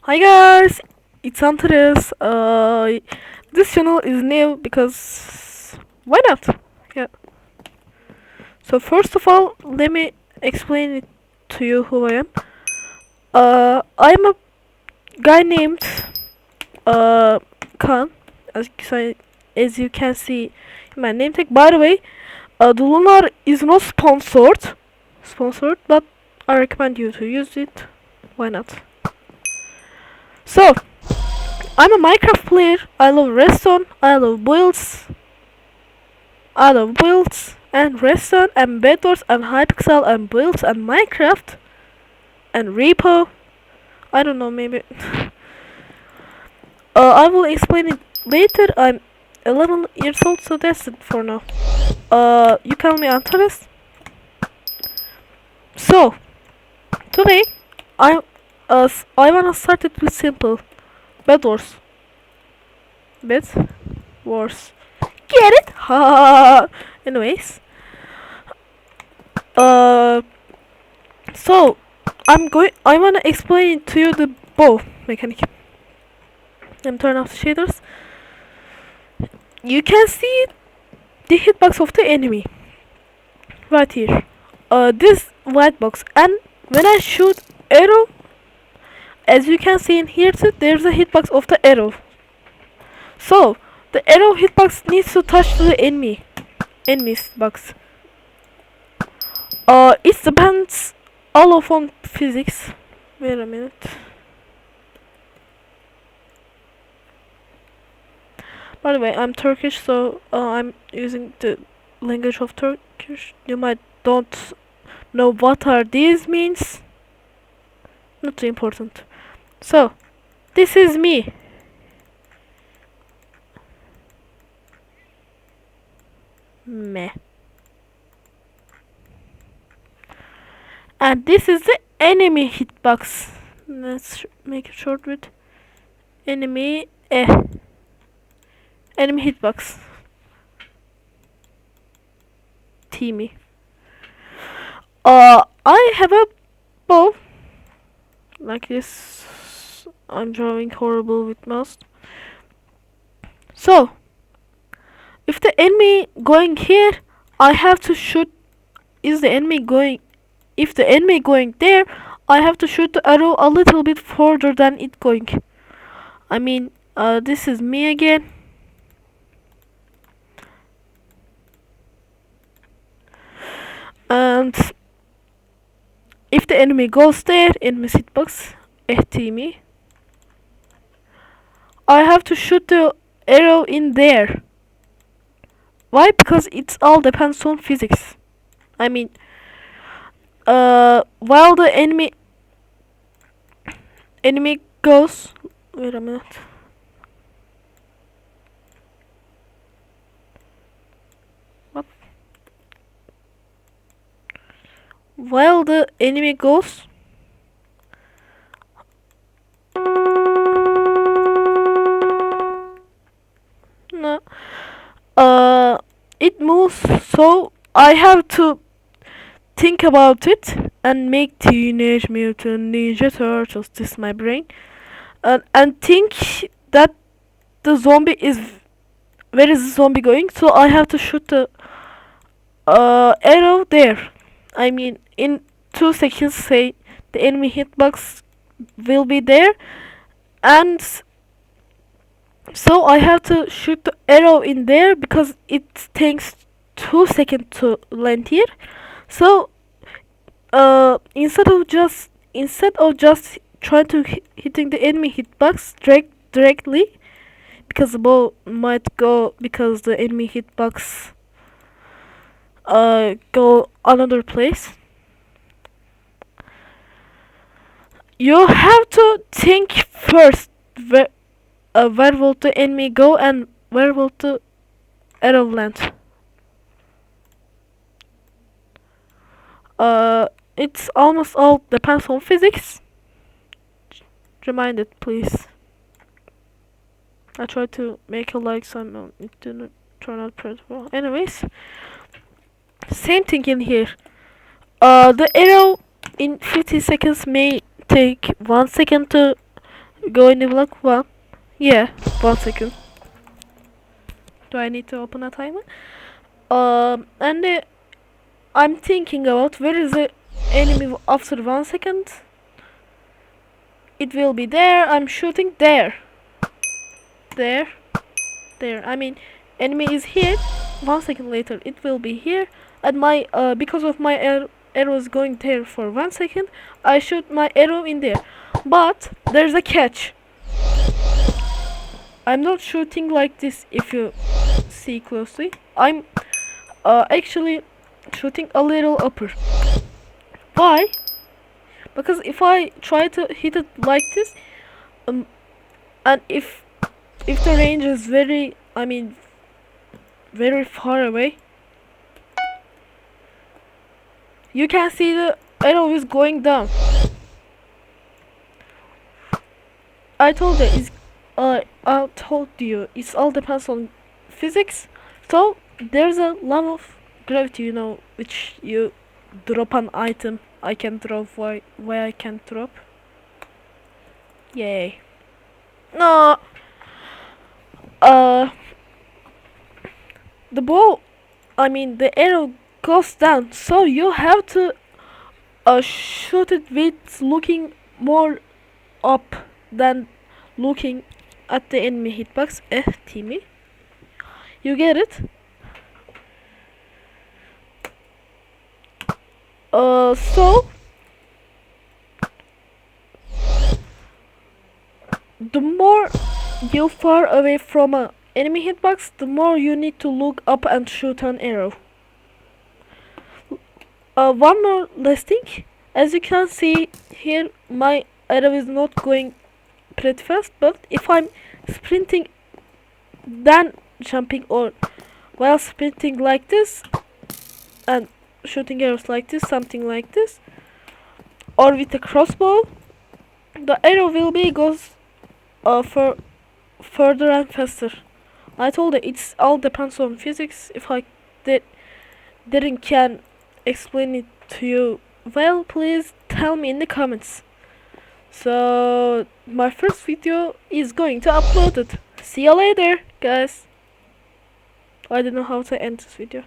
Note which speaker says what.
Speaker 1: Hi guys, it's Andres. This channel is new because why not? Yeah. So first of all, let me explain it to you who I am. I'm a guy named uh Khan, as you can see in my name tag. By the way, the Lunar is not sponsored, but I recommend you to use it. Why not? So I'm a Minecraft player. I love redstone. I love builds and redstone and bedwars and hypixel and builds and Minecraft and repo. I don't know, maybe. I will explain it later. I'm 11 years old, so that's it for now. You call me Antares. So today, I I wanna start it with simple bedwars. Bed wars. Get it? Ha. Anyways, uh, so I wanna explain to you the bow mechanic. I'm turn off the shaders. You can see the hitbox of the enemy right here. This white box, and when I shoot arrow, as you can see in here too, there's a hitbox of the arrow. So the arrow hitbox needs to touch the enemy's box. It depends all of on physics. Wait a minute. By the way, I'm Turkish, so I'm using the language of Turkish. You might don't know what are these means. Not too important. So, this is me. Meh. And this is the enemy hitbox. Let's make it short with enemy enemy hitbox. Teamy. I have a bow like this. I'm drawing horrible with mouse. So, if the enemy going here, I have to shoot. Is the enemy going? If the enemy going there, I have to shoot the arrow a little bit further than it going. I mean, this is me again. And if the enemy goes there, enemy hitbox, me, I have to shoot the arrow in there. Why? Because it's all depends on physics. I mean, while the enemy goes. Wait a minute. What? While the enemy goes. No. It moves, so I have to think about it and make Teenage Mutant Ninja Turtles. This is my brain, and think that the zombie is where is the zombie going? So I have to shoot the arrow there. I mean, in 2 seconds, say the enemy hitbox will be there, and so I have to shoot the arrow in there because it takes 2 seconds to land here. So instead of just trying to hitting the enemy hitbox directly, because the ball might go because the enemy hitbox go another place. You have to think first where will the enemy go and where will the arrow land. It's almost all depends on physics. Remind it, please. I tried to make a like, so it didn't turn out pretty well. Anyways, same thing in here. The arrow in 50 seconds may take 1 second to go in the block 1. Yeah, 1 second. Do I need to open a timer? And I'm thinking about where is the enemy after 1 second. It will be there. I'm shooting there. There. There. I mean, enemy is here. 1 second later, it will be here. And my because of my arrows going there for 1 second, I shoot my arrow in there. But there's a catch. I'm not shooting like this. If you see closely, I'm actually shooting a little upper. Why? Because if I try to hit it like this, and if the range is very, I mean, very far away, you can see the arrow is going down. I told you it's all depends on physics. So there's a law of gravity, you know, which you drop an item. I can drop why I can't drop. Yay. No. The ball, I mean the arrow goes down, so you have to shoot it with looking more up than looking at the enemy hitbox. Timmy, you get it? So the more you far away from a enemy hitbox, the more you need to look up and shoot an arrow. One more last thing. As you can see here, my arrow is not going pretty fast, but if I'm sprinting, then jumping, or while sprinting like this and shooting arrows like this, something like this, or with a crossbow, the arrow will be goes for further and faster. I told you it's all depends on physics. If I didn't can explain it to you well, please tell me in the comments. So my first video is going to upload it. See you later, guys. I don't know how to end this video.